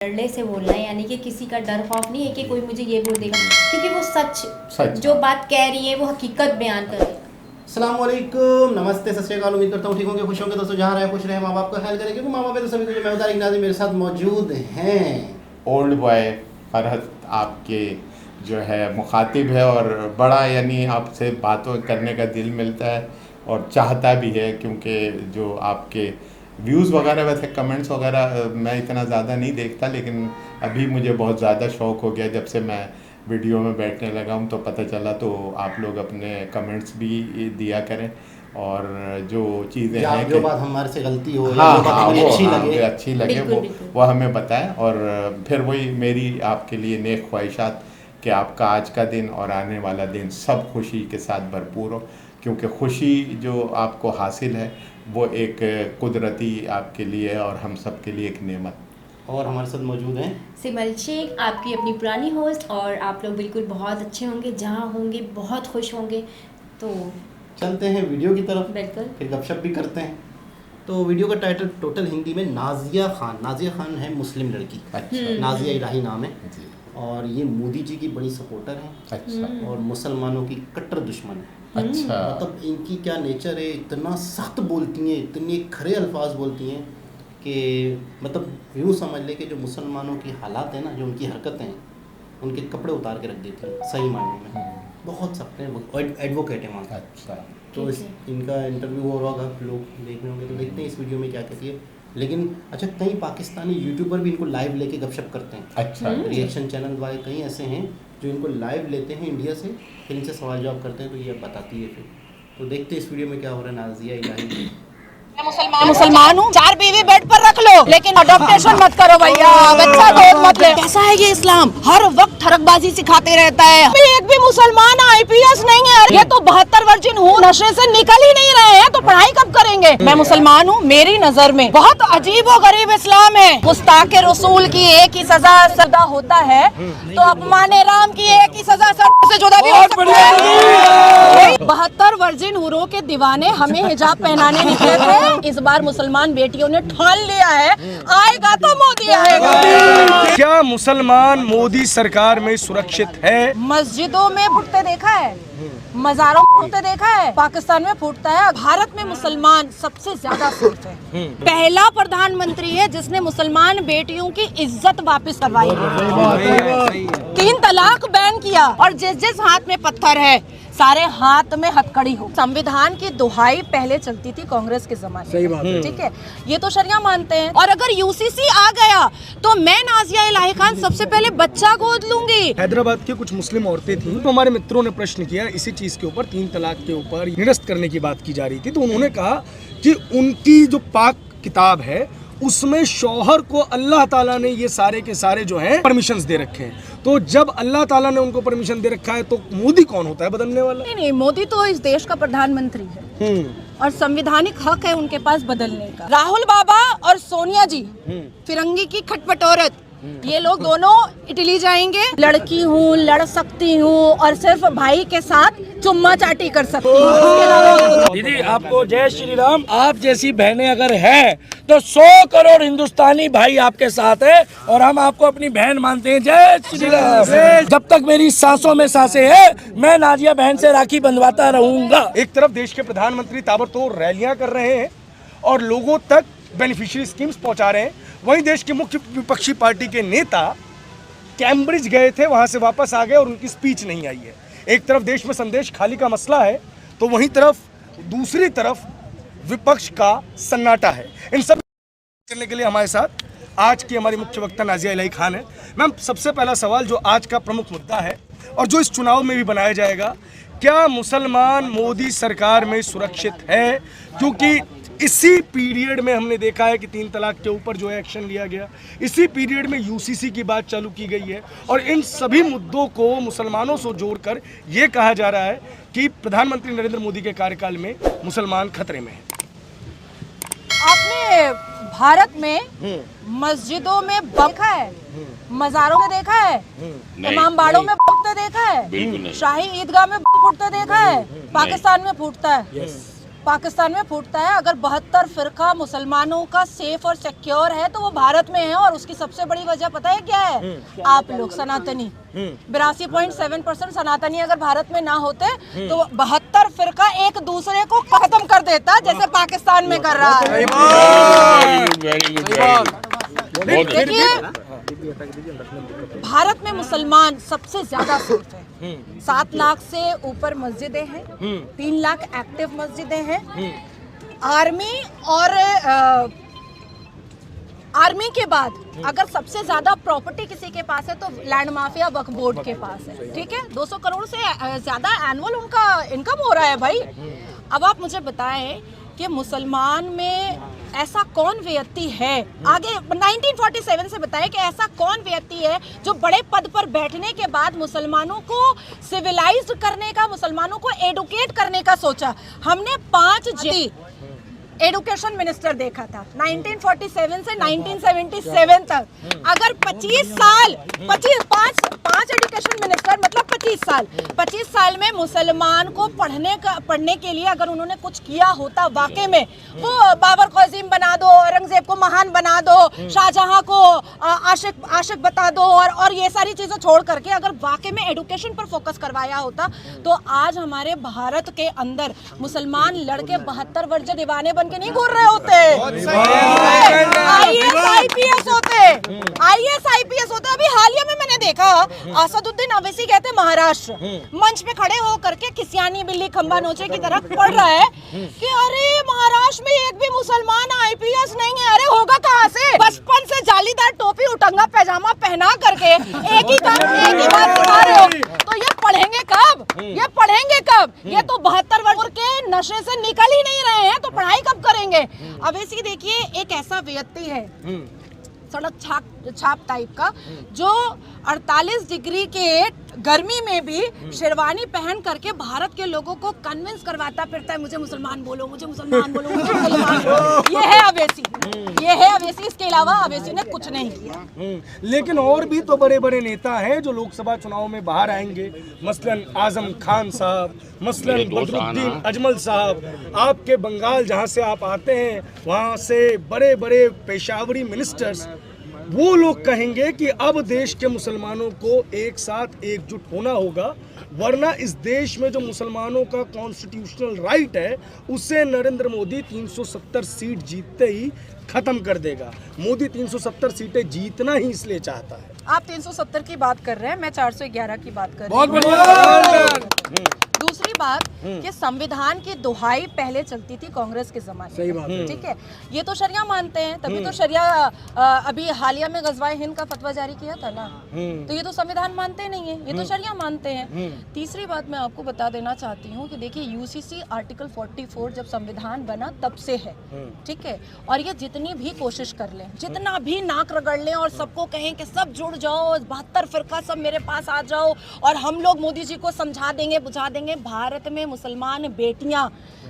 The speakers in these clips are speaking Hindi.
डरने से बोलना है, यानी कि किसी का डर खौफ नहीं है कि कोई मुझे ये बोल देगा, क्योंकि वो सच जो बात कह रही है वो हकीकत बयान कर रही है। अस्सलामुअलैकुम, नमस्ते, सत श्री अकाल। उम्मीद करता हूँ ठीक होंगे, खुश होंगे। दोस्तों जहाँ रहे खुश रहे, माँ बाप का ख्याल करें, क्योंकि माँ बाप है तो सभी कुछ। मैं तारिक नाज़िम, मेरे साथ मौजूद हैं ओल्ड बॉय फरहत, आपके जो है मुखातिब है और बड़ा यानी आपसे बातों करने का दिल मिलता है और चाहता भी है, क्योंकि जो आपके व्यूज़ वगैरह, वैसे कमेंट्स वगैरह मैं इतना ज़्यादा नहीं देखता, लेकिन अभी मुझे बहुत ज़्यादा शौक़ हो गया जब से मैं वीडियो में बैठने लगा हूँ तो पता चला। तो आप लोग अपने कमेंट्स भी दिया करें और जो चीज़ें हैं जो बात हमारे से गलती हो हाँ या हाँ वो अच्छी लगे वो हमें बताएं। और फिर वही मेरी आपके लिए नेक ख्वाहिशात कि आपका आज का दिन और आने वाला दिन सब खुशी के साथ भरपूर हो, क्योंकि खुशी जो आपको हासिल है वो एक कुदरती आपके लिए और हम सब के लिए एक नेमत। और हमारे साथ मौजूद हैं सिमल शेख, आपकी अपनी पुरानी होस्ट, और आप लोग बिल्कुल बहुत अच्छे होंगे, जहाँ होंगे बहुत खुश होंगे। तो चलते हैं वीडियो की तरफ, बिल्कुल फिर गपशप भी करते हैं। तो वीडियो का टाइटल टोटल हिंदी में नाजिया खान है, मुस्लिम लड़की। अच्छा। नाजिया इलाही नाम है जी। और ये मोदी जी की बड़ी सपोर्टर हैं। अच्छा। और मुसलमानों की कट्टर दुश्मन है। अच्छा। मतलब इनकी क्या नेचर है, इतना सख्त बोलती हैं, इतने खरे अल्फाज बोलती हैं कि मतलब यूँ समझ ले कि जो मुसलमानों की हालात है ना, जो उनकी हरकतें हैं, उनके कपड़े उतार के रख देती हैं सही मायने में। बहुत सख्त हैं, एडवोकेट है वहाँ। अच्छा। तो इनका इंटरव्यू हो रहा होगा, लोग देख रहे होंगे, तो देखते हैं इस वीडियो में क्या कहती है। लेकिन अच्छा, कई पाकिस्तानी यूट्यूबर भी इनको लाइव लेके गपशप करते हैं। अच्छा। रिएक्शन चैनल वाले कई ऐसे हैं जो इनको लाइव लेते हैं इंडिया से, फिर इनसे सवाल जवाब करते हैं, तो ये बताती है फिर। तो देखते हैं इस वीडियो में क्या हो रहा है नाजिया इलाही। मुसलमान हूँ, 4 बीवी बेड पर रख लो, लेकिन अडॉप्टेशन मत करो भैया, बच्चा गोद मत ले। कैसा है ये इस्लाम, हर वक्त ठरकबाजी सिखाते रहता है। एक भी मुसलमान IPS नहीं है, ये तो 72 वर्जिन हूँ, नशे से निकल ही नहीं रहे हैं, तो पढ़ाई कब करेंगे। मैं मुसलमान हूँ, मेरी नजर में बहुत अजीब और गरीब इस्लाम है। गुस्ताख रसूल की एक ही सजा सदा होता है, तो अपमान राम की एक ही सजा से जुदा भी हो सकता है। 72 वर्जिन हुरों के दीवाने हमें हिजाब पहनाने निकले थे। इस बार मुसलमान बेटियों ने ठान लिया है, आएगा तो मोदी आएगा। क्या मुसलमान मोदी सरकार में सुरक्षित है? मस्जिदों में फूटते देखा है, मजारों में फूटते देखा है, पाकिस्तान में फूटता है। भारत में मुसलमान सबसे ज्यादा सेफ है। पहला प्रधानमंत्री है जिसने मुसलमान बेटियों की इज्जत वापस करवाई है। 3 तलाक बैन किया, और जिस जिस हाथ में पत्थर है सारे हाथ में हथकड़ी हो। संविधान की दुहाई पहले चलती थी कांग्रेस के जमाने, सही बात है, ठीक है, ये तो शरिया मानते हैं। और अगर UCC आ गया तो मैं नाजिया इलाही खान सबसे पहले बच्चा गोद लूंगी। हैदराबाद की कुछ मुस्लिम औरतें थी, तो हमारे मित्रों ने प्रश्न किया इसी चीज के ऊपर, 3 तलाक के ऊपर निरस्त करने की बात की जा रही थी। तो उन्होंने कहा कि उनकी जो पाक किताब है उसमें शौहर को अल्लाह ताला ने ये सारे के सारे जो हैं परमिशंस दे रखे हैं। तो जब अल्लाह ताला ने उनको परमिशन दे रखा है तो मोदी कौन होता है बदलने वाला? नहीं, मोदी तो इस देश का प्रधानमंत्री है और संवैधानिक हक है उनके पास बदलने का। राहुल बाबा और सोनिया जी फिरंगी की खटपट औरत, ये लोग दोनों इटली जाएंगे। लड़की हूँ, लड़ सकती हूँ और सिर्फ भाई के साथ चुम्मा चाटी कर सकती हूँ। दीदी आपको जय श्री राम। आप जैसी बहनें अगर हैं तो 100 करोड़ हिंदुस्तानी भाई आपके साथ है और हम आपको अपनी बहन मानते हैं। जय श्री राम। जब तक मेरी सांसों में सांसें हैं, मैं नाजिया बहन से राखी बंधवाता रहूंगा। एक तरफ देश के प्रधानमंत्री ताबड़तोड़ रैलियां कर रहे हैं और लोगों तक बेनिफिशियरी स्कीम्स पहुंचा रहे हैं, वहीं देश की मुख्य विपक्षी पार्टी के नेता कैम्ब्रिज गए थे, वहां से वापस आ गए और उनकी स्पीच नहीं आई है। एक तरफ देश में संदेश खाली का मसला है, तो वहीं दूसरी तरफ विपक्ष का सन्नाटा है। इन सब करने के लिए हमारे साथ आज की हमारी मुख्य वक्ता नाजिया इलाही खान है। मैम, सबसे पहला सवाल जो आज का प्रमुख मुद्दा है और जो इस चुनाव में भी बनाया जाएगा, क्या मुसलमान मोदी सरकार में सुरक्षित है? क्योंकि इसी पीरियड में हमने देखा है कि 3 तलाक के ऊपर जो है एक्शन लिया गया, इसी पीरियड में UCC की बात चालू की गई है, और इन सभी मुद्दों को मुसलमानों से जोड़कर ये कहा जा रहा है कि प्रधानमंत्री नरेंद्र मोदी के कार्यकाल में मुसलमान खतरे में है। आपने भारत में मस्जिदों में देखा है, मजारों में देखा है, इमाम बाड़ों में फूटते देखा है, शाही ईदगाह में फूटते देखा है, पाकिस्तान में फूटता है। पाकिस्तान में फूटता है। अगर 72 फिरका मुसलमानों का सेफ और सिक्योर है तो वो भारत में है, और उसकी सबसे बड़ी वजह पता है क्या है? आप लोग सनातनी। 82.7% सनातनी अगर भारत में ना होते तो 72 फिरका एक दूसरे को खत्म कर देता, जैसे पाकिस्तान में कर रहा है। देखिए, भारत में मुसलमान सबसे ज्यादा सेफ है। 7 लाख से ऊपर मस्जिदें हैं, 3 लाख एक्टिव मस्जिदें हैं। आर्मी के बाद अगर सबसे ज्यादा प्रॉपर्टी किसी के पास है तो लैंड माफिया वक्फ बोर्ड के पास है। ठीक है, 200 करोड़ से ज्यादा एनुअल उनका इनकम हो रहा है भाई। अब आप मुझे बताएं कि मुसलमान में ऐसा कौन व्यक्ति है, आगे 1947 से बताएं कि ऐसा कौन व्यक्ति है जो बड़े पद पर बैठने के बाद मुसलमानों को सिविलाइज्ड करने का, मुसलमानों को एडुकेट करने का सोचा। हमने 5 एडुकेशन मिनिस्टर देखा था 1947 से 1977 तक। अगर 25 साल 5 एडुकेशन मिनिस्टर मतलब 25 साल में मुसलमान को पढ़ने के लिए अगर उन्होंने कुछ किया होता, वाकई में वो बाबर को अजीम बना दो, औरंगजेब को महान बना दो, शाहजहां को आशिक बता दो, और ये सारी चीजें छोड़ करके अगर वाकई में एडुकेशन पर फोकस करवाया होता तो आज हमारे भारत के अंदर मुसलमान लड़के 72 वर्ष दीवाने बन के नहीं घूर रहे होते, IAS IPS होते। अभी हालिया में मैंने देखा असदुद्दीन अवैसी गए थे महाराष्ट्र, मंच पे खड़े होकर के किसियानी बिल्ली खंबा नोचे की तरह पढ़ रहा है कि अरे महाराष्ट्र में एक भी मुसलमान IPS नहीं है। अरे होगा कहाँ से? बचपन से जालीदार टोपी उटंगा पैजामा पहना करके एक ही बात सिखा रहे हो, तो ये पढ़ेंगे कब? ये तो 72 वर्ष के नशे से निकल ही नहीं रहे हैं, तो पढ़ाई कब करेंगे? अवैसी देखिए एक ऐसा व्यक्ति है सड़क छाप टाइप का, जो 48 डिग्री के गर्मी में भी शेरवानी पहन करके भारत के लोगों को कन्विंस करवाता फिरता है, मुझे मुसलमान बोलो, मुझे मुसलमान बोलो, मुझे मुसलमान बोलो। ये है अवैसी। इसके अलावा अवैसी ने कुछ नहीं किया। लेकिन और भी तो बड़े बड़े नेता हैं जो लोकसभा चुनाव में बाहर आएंगे, मसलन आजम खान साहब, मसलन बदरुद्दीन अजमल साहब। आपके बंगाल जहां से आप आते हैं वहां से बड़े बड़े पेशावरी मिनिस्टर्स, वो लोग कहेंगे कि अब देश के मुसलमानों को एक साथ एकजुट होना होगा, वरना इस देश में जो मुसलमानों का कॉन्स्टिट्यूशनल राइट है उसे नरेंद्र मोदी 370 सीट जीतते ही खत्म कर देगा। मोदी 370 सीटें जीतना ही इसलिए चाहता है। आप 370 की बात कर रहे हैं, मैं 411 की बात कर रही हूँ। दूसरी बात कि संविधान की दुहाई पहले चलती थी कांग्रेस के जमाने में। सही बात है। ठीक है, ये तो शरिया मानते हैं, तभी तो शरिया अभी हालिया में गजवाए हिंद का फतवा जारी किया था ना, तो ये तो संविधान मानते नहीं है, ये तो शरिया मानते हैं। तीसरी बात मैं आपको बता देना चाहती हूँ कि देखिए यूसीसी आर्टिकल 44 जब संविधान बना तब से है, ठीक है, और ये जितनी भी कोशिश कर लें, जितना भी नाक रगड़ लें और सबको कहें कि सब जुड़ जाओ, 72 फिरका सब मेरे पास आ जाओ और हम लोग मोदी जी को समझा देंगे, बुझा देंगे, भारत में मुसलमान बेटियां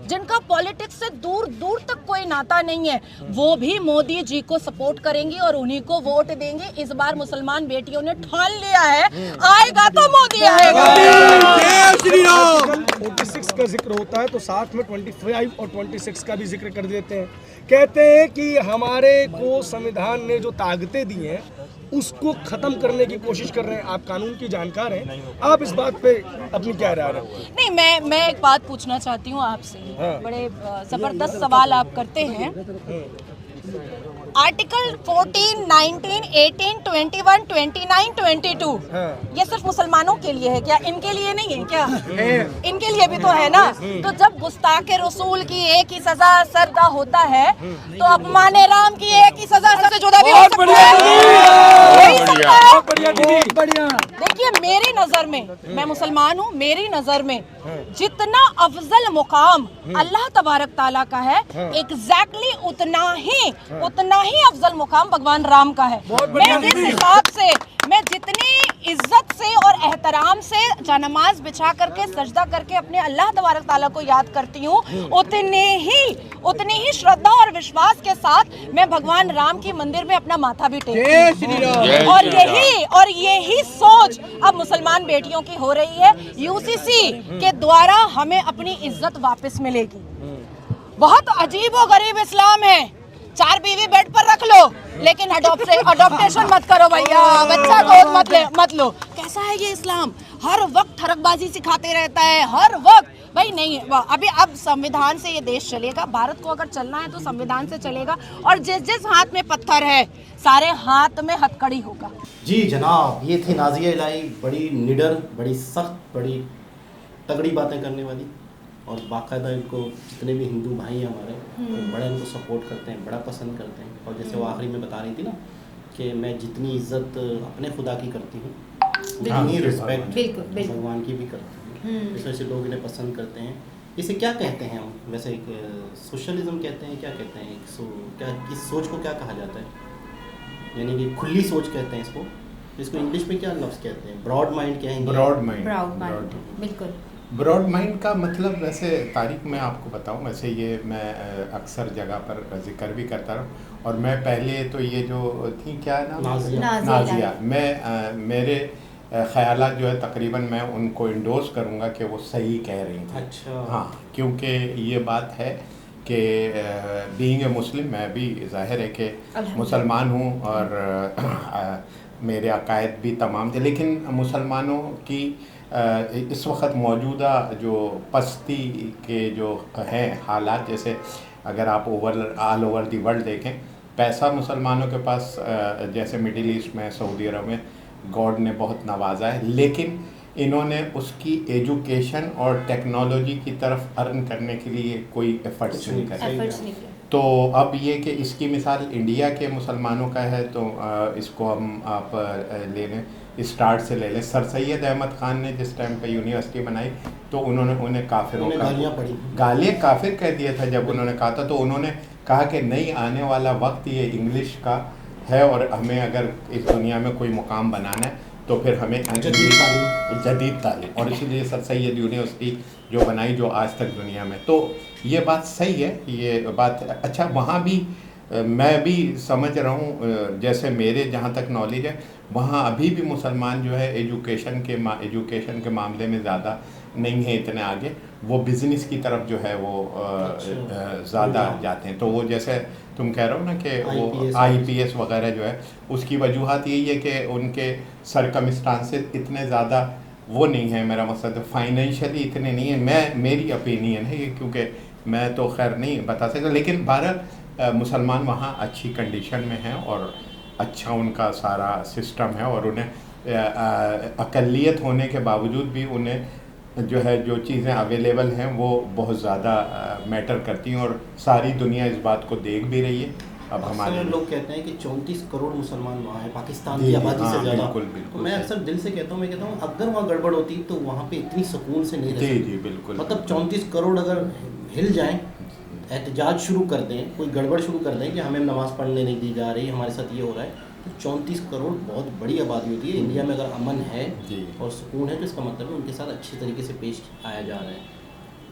जिनका पॉलिटिक्स से दूर दूर तक कोई नाता नहीं है, वो भी मोदी जी को सपोर्ट करेंगी और उन्हीं को वोट देंगे। इस बार मुसलमान बेटियों ने ठान लिया है, आएगा तो मोदी आएगा। 46 का जिक्र होता है तो साथ में 25 और 26 का भी जिक्र कर देते हैं। कहते हैं कि हमारे को संविधान ने जो ताकतें दी हैं उसको खत्म करने की कोशिश कर रहे हैं। आप कानून की जानकार हैं, आप इस बात पे अपनी क्या राय रखते हैं? नहीं, मैं एक बात पूछना चाहती हूँ आपसे। बड़े जबरदस्त सवाल आप करते हैं। आर्टिकल 14, 19, 18, 21, 29, 22 ये सिर्फ मुसलमानों के लिए है क्या? इनके लिए नहीं है क्या? इनके लिए भी तो है ना। तो जब गुस्ताखे रसूल की एक ही सजा सरदा होता है तो अपमाने राम की एक ही सजा से जुदा भी हो सकता है। देखिए मेरी नजर में, मैं मुसलमान हूँ, मेरी नजर में जितना अफजल मुकाम अल्लाह तबारक ताला का है, एग्जैक्टली उतना ही अफजल मुकाम भगवान राम का है। मैं जिस हिसाब से, मैं जितनी इज्जत से और एहतराम से जानमाज बिछा करके सजदा करके अपने अल्लाह तबारक ताला को याद करती हूँ, उतनी ही श्रद्धा और विश्वास के साथ मैं भगवान राम की मंदिर में अपना माथा भी टेकती हूँ। और यही सोच अब मुसलमान बेटियों की हो रही है। यूसीसी के द्वारा हमें अपनी इज्जत वापस मिलेगी। बहुत अजीब व गरीब इस्लाम है। 4 बीवी बेड पर रख लो, लेकिन अडॉप्टेशन मत करो भैया, बच्चा गोद मत लो। कैसा है ये इस्लाम? हर वक्त ठरकबाजी सिखाते रहता है, हर वक्त। भाई नहीं, अभी अब संविधान से ये देश चलेगा। भारत को अगर चलना है तो संविधान से चलेगा, और जिस हाथ में पत्थर है सारे हाथ में हथकड़ी होगा। जी जनाब, ये थी नाजिया इलाही, बड़ी निडर, बड़ी सख्त, बड़ी तगड़ी बातें करने वाली, और बाकायदा इनको जितने भी हिंदू भाई हैं हमारे, वो बड़ा इनको सपोर्ट करते हैं, बड़ा पसंद करते हैं। और जैसे वो आखिरी में बता रही थी ना कि मैं जितनी इज्जत अपने खुदा की करती हूँ, उतनी रिस्पेक्ट भगवान की भी करती हूँ। इस वजह से लोग इन्हें पसंद करते हैं। इसे क्या कहते हैं हम वैसे? सोशलिज्म कहते हैं, क्या कहते हैं? क्या इस सोच को क्या कहा जाता है? यानी कि खुली सोच कहते हैं इसको। इसको इंग्लिश में क्या लफ्ज़ कहते हैं? ब्रॉड माइंड कहेंगे? ब्रॉड माइंड, बिल्कुल। ब्रॉड माइंड का मतलब, वैसे तारीख मैं आपको बताऊं, वैसे ये मैं अक्सर जगह पर जिक्र भी करता रहा, और मैं पहले तो ये जो थी क्या नाम, नाजिया, मैं मेरे ख़यालात जो है तकरीबन मैं उनको इंडोर्स करूंगा कि वो सही कह रही थी। अच्छा। हाँ, क्योंकि ये बात है कि बीइंग ए मुस्लिम, मैं भी ज़ाहिर है कि मुसलमान हूँ, और मेरे अकायद भी तमाम थे, लेकिन मुसलमानों की इस वक्त मौजूदा जो पस्ती के जो हैं हालात, जैसे अगर आप ऑल ओवर दी वर्ल्ड देखें, पैसा मुसलमानों के पास जैसे मिडिल ईस्ट में, सऊदी अरब में गॉड ने बहुत नवाजा है, लेकिन इन्होंने उसकी एजुकेशन और टेक्नोलॉजी की तरफ अर्न करने के लिए कोई एफर्ट्स नहीं करे। तो अब ये कि इसकी मिसाल इंडिया के मुसलमानों का है, तो इसको हम आप ले लें, स्टार्ट से ले लें। सर सैयद अहमद ख़ान ने जिस टाइम पे यूनिवर्सिटी बनाई, तो उन्होंने उन्हें काफिरों का गालियाँ काफिर कह दिया था जब उन्होंने कहा था। तो उन्होंने कहा कि नहीं, आने वाला वक्त ये इंग्लिश का है, और हमें अगर इस दुनिया में कोई मुकाम बनाना है तो फिर हमें जदीद तालीम, और इसीलिए सर सैयद यूनिवर्सिटी जो बनाई, जो आज तक दुनिया में। तो ये बात सही है, ये बात अच्छा। वहाँ भी मैं भी समझ रहा हूँ, जैसे मेरे जहाँ तक नॉलेज है, वहाँ अभी भी मुसलमान जो है एजुकेशन के मामले में ज़्यादा नहीं है इतने आगे। वो बिज़नेस की तरफ जो है वो ज़्यादा जाते हैं। तो वो जैसे तुम कह रहे हो ना कि वो IPS वगैरह जो है, उसकी वजूहत यही है कि उनके सरकमस्टांसेस इतने ज़्यादा वो नहीं है। मेरा मकसद फाइनेंशियली इतने नहीं है। मेरी ओपिनियन है ये, क्योंकि मैं तो खैर नहीं बता सकता, लेकिन भारत मुसलमान वहाँ अच्छी कंडीशन में हैं, और अच्छा उनका सारा सिस्टम है, और उन्हें अक़लियत होने के बावजूद भी उन्हें जो है जो चीज़ें अवेलेबल हैं वो बहुत ज़्यादा मैटर करती हैं, और सारी दुनिया इस बात को देख भी रही है। अब हमारे लोग कहते हैं कि 34 करोड़ मुसलमान वहाँ हैं, पाकिस्तान की आबादी से ज़्यादा। तो मैं अक्सर दिल से कहता हूँ, मैं कहता हूँ अगर वहाँ गड़बड़ होती तो वहाँ पे इतनी सुकून से नहीं रहती। जी बिल्कुल। मतलब 34 करोड़ अगर हिल जाएं, एहतजाज शुरू कर दें, कोई गड़बड़ शुरू कर दें कि हमें नमाज़ पढ़ने नहीं दी जा रही, हमारे साथ ये हो रहा है, तो 34 करोड़ बहुत बड़ी आबादी होती है। इंडिया में अगर अमन है और सुकून है, तो इसका मतलब है उनके साथ अच्छी तरीके से पेश आया जा रहा है।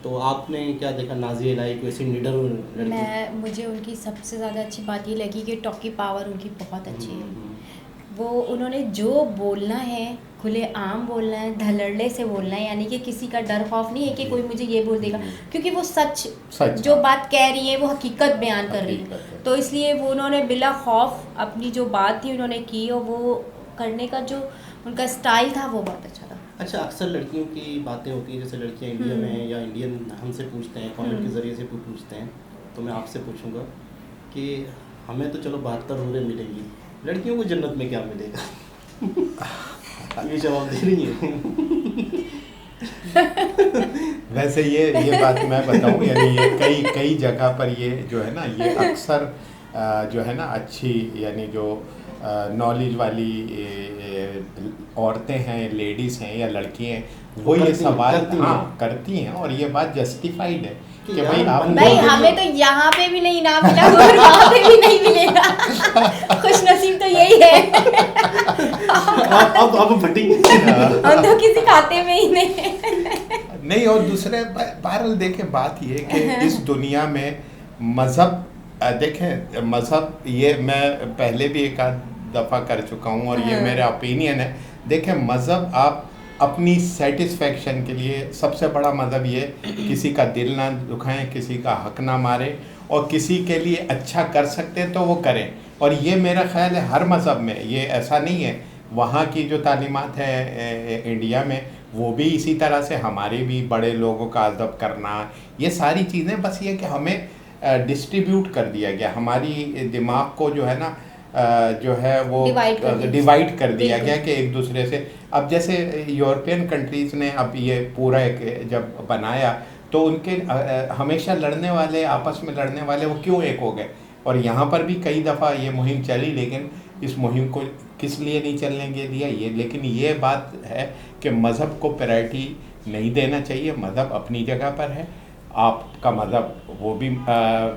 तो आपने क्या देखा नाजिया इलाही को, ऐसी निडर लड़की? मुझे उनकी सबसे ज़्यादा अच्छी बात ये लगी कि टॉकी पावर उनकी बहुत अच्छी है। वो उन्होंने जो बोलना है खुले आम बोलना है, धड़ल्ले से बोलना है, यानी कि किसी का डर खौफ नहीं है कि कोई मुझे ये बोल देगा, क्योंकि वो सच जो बात कह रही है वो हकीकत बयान कर रही है। तो इसलिए वो उन्होंने बिला खौफ अपनी जो बात थी उन्होंने की, और वो करने का जो उनका स्टाइल था वो बहुत अच्छा था। अच्छा, अक्सर लड़कियों की बातें होती हैं, जैसे लड़कियां इंडिया में हैं या इंडियन हमसे पूछते हैं, कमेंट के ज़रिए से पूछते हैं, तो मैं आपसे पूछूंगा कि हमें तो चलो 72 हूरें मिलेंगी, लड़कियों को जन्नत में क्या मिलेगा? ये जवाब दे रही है। वैसे ये बात मैं बताऊं, यानी ये कई जगह पर ये जो है ना, ये अक्सर जो है ना अच्छी, यानी जो नॉलेज वाली औरतें हैं, लेडीज़ हैं या लड़की हैं, वो ये सवाल करती हैं, और ये बात जस्टिफाइड है कि भाई हमें तो यहाँ पे भी नहीं इनाम मिला और वहाँ पे भी नहीं मिलेगा। खुश नसीब तो यही है। अब फटेंगे हम तो किसी खाते में ही नहीं। और दूसरे बहरहाल देखें, बात ये कि इस दुनिया में मज़हब, देखें मज़हब, ये मैं पहले भी एक आध दफ़ा कर चुका हूँ, और ये मेरा ओपिनियन है। देखें, मज़हब आप अपनी सेटिस्फेक्शन के लिए सबसे बड़ा मज़हब ये किसी का दिल ना दुखाएं, किसी का हक ना मारें, और किसी के लिए अच्छा कर सकते हैं तो वो करें। और ये मेरा ख्याल है हर मज़हब में, ये ऐसा नहीं है। वहाँ की जो तालीमात है इंडिया में, वो भी इसी तरह से, हमारे भी बड़े लोगों का अदब करना, ये सारी चीज़ें, बस ये कि हमें डिस्ट्रीब्यूट कर दिया गया, हमारी दिमाग को जो है ना जो है वो डिवाइड कर दिया गया कि एक दूसरे से। अब जैसे यूरोपियन कंट्रीज़ ने अब ये पूरा एक जब बनाया तो उनके हमेशा लड़ने वाले, आपस में लड़ने वाले, वो क्यों एक हो गए। और यहाँ पर भी कई दफ़ा ये मुहिम चली, लेकिन इस मुहिम को किस लिए नहीं चलने के दिया ये। लेकिन ये बात है कि मज़हब को प्रायोरिटी नहीं देना चाहिए, मज़हब अपनी जगह पर है, आपका मज़हब वो भी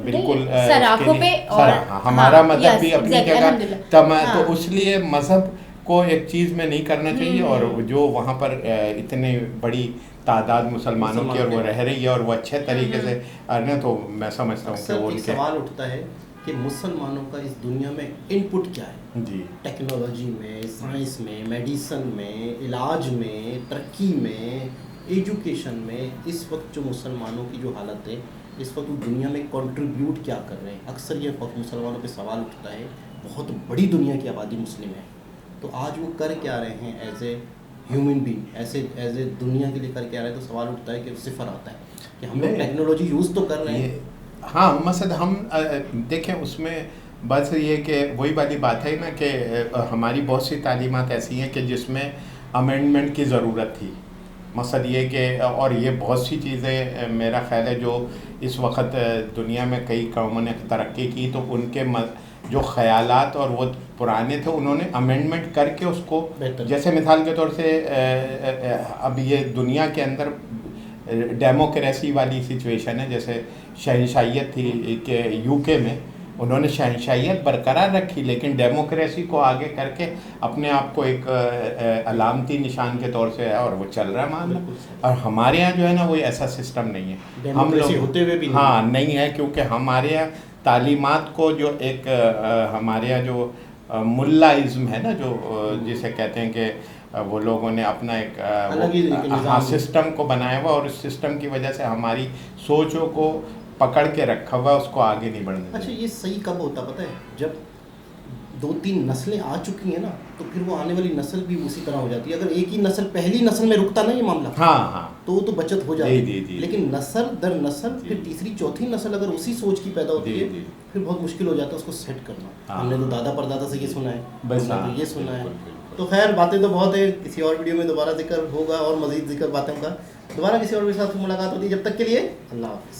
बिल्कुल सराखों पे, और हमारा मज़हब भी अपनी जगह अल्हम्दुलिल्लाह। तो इसलिए मज़हब को एक चीज़ में नहीं करना चाहिए। और जो वहाँ पर इतने बड़ी तादाद मुसलमानों की और वो रह रही है और वो अच्छे तरीके से ना, तो मैं समझता हूँ कि वो एक सवाल उठता है कि मुसलमानों का इस दुनिया में इनपुट क्या है जी, टेक्नोलॉजी में, साइंस में, मेडिसन में, इलाज में, तरक्की में, एजुकेशन में। इस वक्त जो मुसलमानों की जो हालत है, इस वक्त वो दुनिया में कंट्रीब्यूट क्या कर रहे हैं। अक्सर ये मुसलमानों पे सवाल उठता है, बहुत बड़ी दुनिया की आबादी मुस्लिम है, तो आज वो कर क्या रहे हैं as a human being, as a दुनिया के लिए कर क्या रहे हैं। तो सवाल उठता है कि सिफर आता है कि हम लोग टेक्नोलॉजी यूज़ तो कर रहे हैं। हाँ, मसद हम देखें उसमें बस ये कि वही वाली बात है ना कि हमारी बहुत सी तालीमात ऐसी हैं कि जिसमें अमेंडमेंट की ज़रूरत थी। मकसद ये कि और ये बहुत सी चीज़ें मेरा ख्याल है जो इस वक्त दुनिया में कई कौमों ने तरक्की की, तो उनके जो ख़यालात और वो पुराने थे, उन्होंने अमेंडमेंट करके उसको, जैसे मिसाल के तौर से अब ये दुनिया के अंदर डेमोक्रेसी वाली सिचुएशन है। जैसे शहंशाहियत थी कि यूके में, उन्होंने शहंशाहियत बरकरार रखी, लेकिन डेमोक्रेसी को आगे करके अपने आप को एक अलामती निशान के तौर से है, और वो चल रहा है मामला। और हमारे यहाँ जो है ना, वो ऐसा सिस्टम नहीं है, हम लोग होते हुए भी हाँ नहीं है, क्योंकि हमारे यहाँ तालीमात को जो एक हमारे यहाँ जो मुल्लाइज़्म है ना, जो जिसे कहते हैं कि वो लोगों ने अपना एक सिस्टम को बनाया हुआ, और उस सिस्टम की वजह से हमारी सोचों को पकड़ के रखा हुआ, उसको आगे नहीं बढ़ने। अच्छा, ये सही कब होता पता है? जब 2-3 नस्लें आ चुकी हैं ना, तो फिर वो आने वाली नस्ल भी उसी तरह हो जाती है। अगर एक ही नस्ल, पहली नस्ल में रुकता ना ये मामला, हाँ, तो वो तो बचत हो जाती है। लेकिन नस्ल दर नस्ल, फिर तीसरी चौथी नस्ल अगर उसी सोच की पैदा होती है, फिर बहुत मुश्किल हो जाता है उसको सेट करना। हमने तो दादा परदादा से ये सुना है, हमने ये सुना है। तो खैर, बातें तो बहुत है, किसी और वीडियो में दोबारा जिक्र होगा और मज़ीद जिक्र बातों का। दोबारा किसी और के साथ मुलाकात होती है, जब तक के लिए अल्लाह हाफ़िज़।